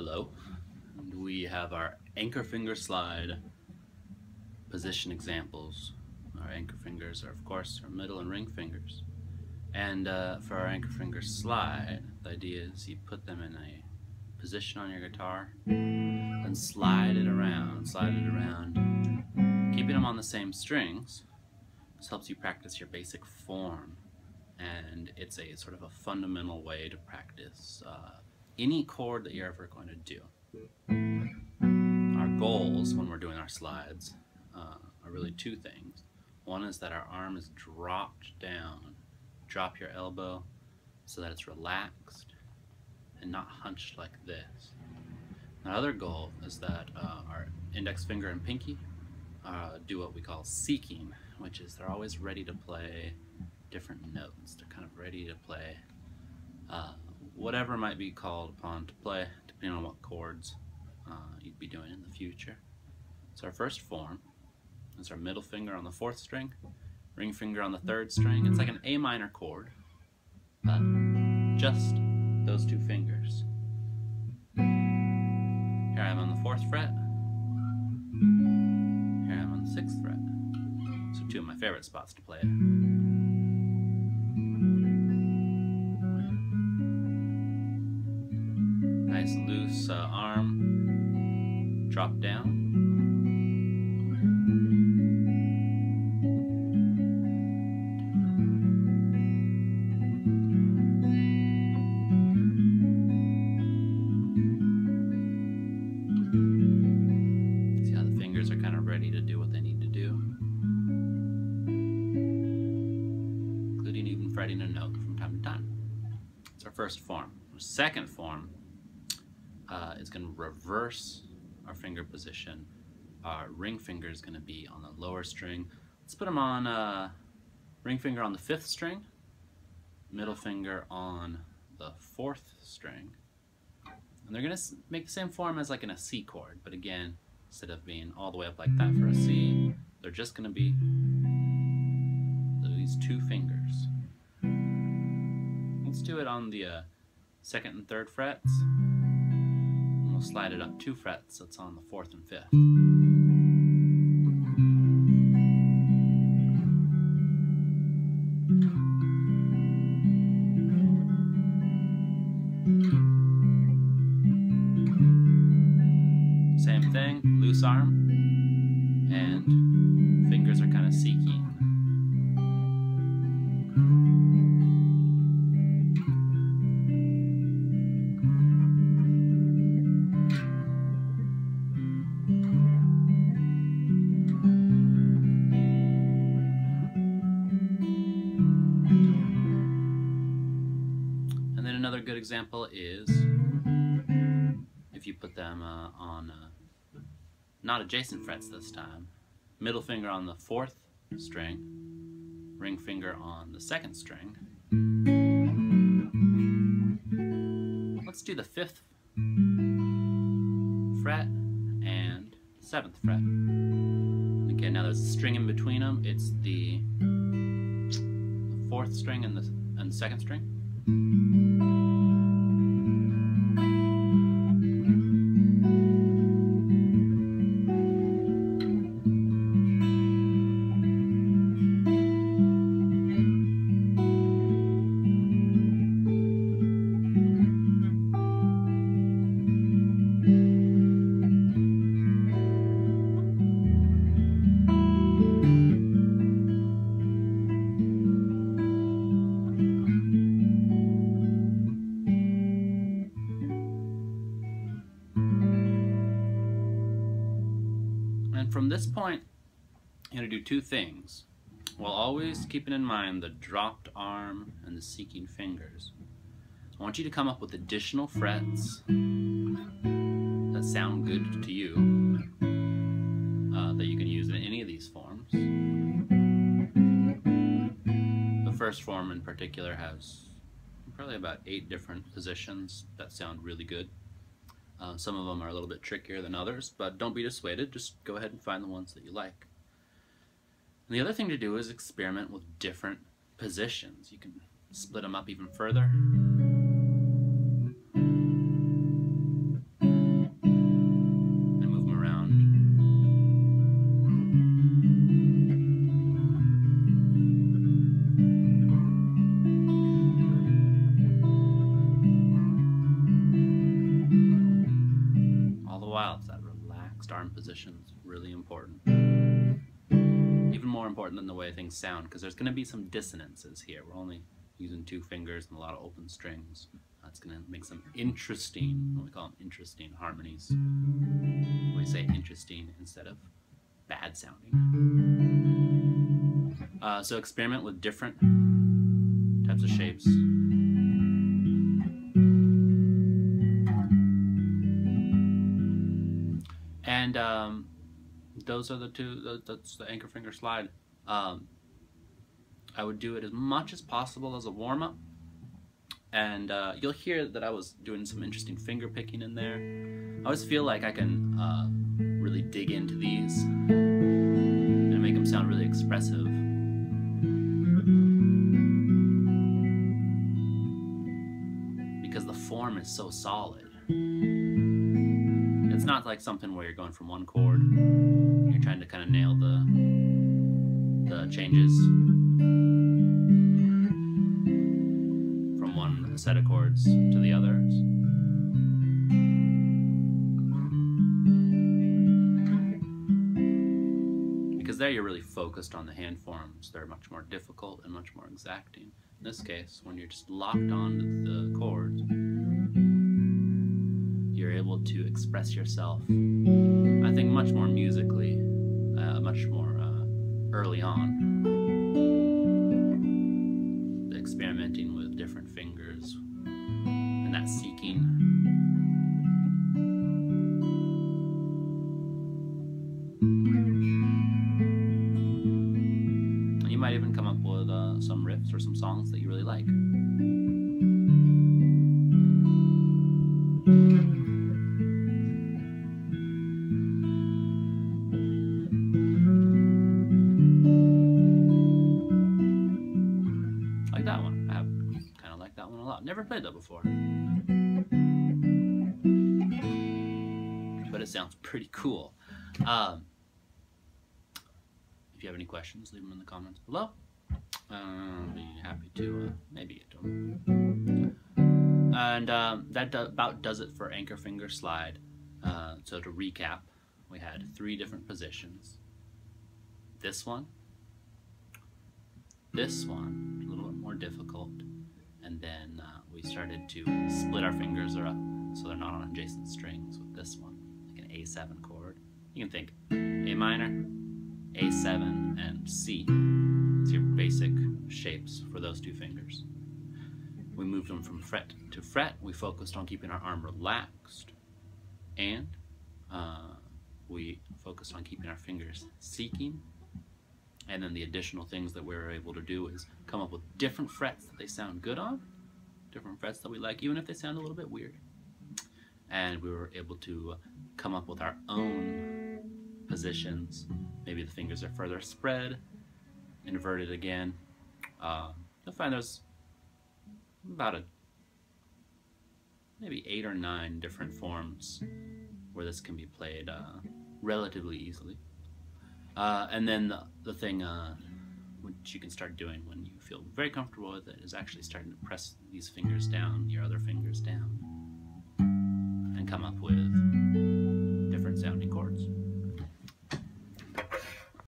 Hello, and we have our anchor finger slide position examples. Our anchor fingers are, of course, our middle and ring fingers. And for our anchor finger slide, the idea is you put them in a position on your guitar and slide it around, keeping them on the same strings. This helps you practice your basic form, and it's a sort of a fundamental way to practice any chord that you're ever going to do. Our goals when we're doing our slides are really two things. One is that our arm is dropped down. Drop your elbow so that it's relaxed and not hunched like this. The other goal is that our index finger and pinky do what we call seeking, which is they're always ready to play different notes. They're kind of ready to play whatever might be called upon to play, depending on what chords you'd be doing in the future. So our first form is our middle finger on the 4th string, ring finger on the 3rd string. It's like an A minor chord, but just those two fingers. Here I am on the 4th fret. Here I am on the 6th fret. So two of my favorite spots to play it. Nice loose arm, drop down. See how the fingers are kind of ready to do what they need to do, including even fretting a note from time to time. It's our first form. Our second form is going to reverse our finger position. Our ring finger is going to be on the lower string. Let's put them on ring finger on the 5th string, middle finger on the 4th string. And they're going to make the same form as like in a C chord, but again, instead of being all the way up like that for a C, they're just going to be these two fingers. Let's do it on the 2nd and 3rd frets. We'll slide it up 2 frets, so it's on the 4th and 5th. Same thing, loose arm, and fingers are kind of seeking. And then another good example is if you put them on not adjacent frets this time, middle finger on the 4th string, ring finger on the 2nd string. Let's do the 5th fret and 7th fret. Again, now there's a string in between them. It's the 4th string and the 2nd string. And from this point, you're going to do two things, while always keeping in mind the dropped arm and the seeking fingers. I want you to come up with additional frets that sound good to you, that you can use in any of these forms. The first form in particular has probably about 8 different positions that sound really good. Some of them are a little bit trickier than others, but don't be dissuaded. Just go ahead and find the ones that you like. And the other thing to do is experiment with different positions. You can split them up even further. while. It's that relaxed arm position. It's really important. Even more important than the way things sound, because there's going to be some dissonances here. We're only using 2 fingers and a lot of open strings. That's going to make some interesting, what we call them interesting harmonies. We say interesting instead of bad sounding. So experiment with different types of shapes. And those are the 2, that's the anchor finger slide. I would do it as much as possible as a warm-up. And you'll hear that I was doing some interesting finger picking in there. I always feel like I can really dig into these and make them sound really expressive. Because the form is so solid. It's not like something where you're going from one chord, you're trying to kind of nail the changes from one set of chords to the others. Because there you're really focused on the hand forms. They're much more difficult and much more exacting. In this case, when you're just locked onto the chords, you're able to express yourself, I think, much more musically, much more early on. The experimenting with different fingers and that seeking. And you might even come up with some riffs or some songs that you really like. Like that one. I kind of like that one a lot. Never played that before. But it sounds pretty cool. If you have any questions, leave them in the comments below. I'll be happy to maybe get to them. And that about does it for anchor finger slide. So to recap, we had 3 different positions. This one, a little bit more difficult, and then we started to split our fingers up so they're not on adjacent strings with this one, like an A7 chord. You can think A minor, A7, and C. It's your basic shapes for those 2 fingers. We moved them from fret to fret. We focused on keeping our arm relaxed, and we focused on keeping our fingers seeking. And then the additional things that we were able to do is come up with different frets that they sound good on, different frets that we like, even if they sound a little bit weird. And we were able to come up with our own positions. Maybe the fingers are further spread, inverted again. You'll find there's about maybe 8 or 9 different forms where this can be played relatively easily. And then the thing which you can start doing when you feel very comfortable with it is actually starting to press these fingers down, your other fingers down, and come up with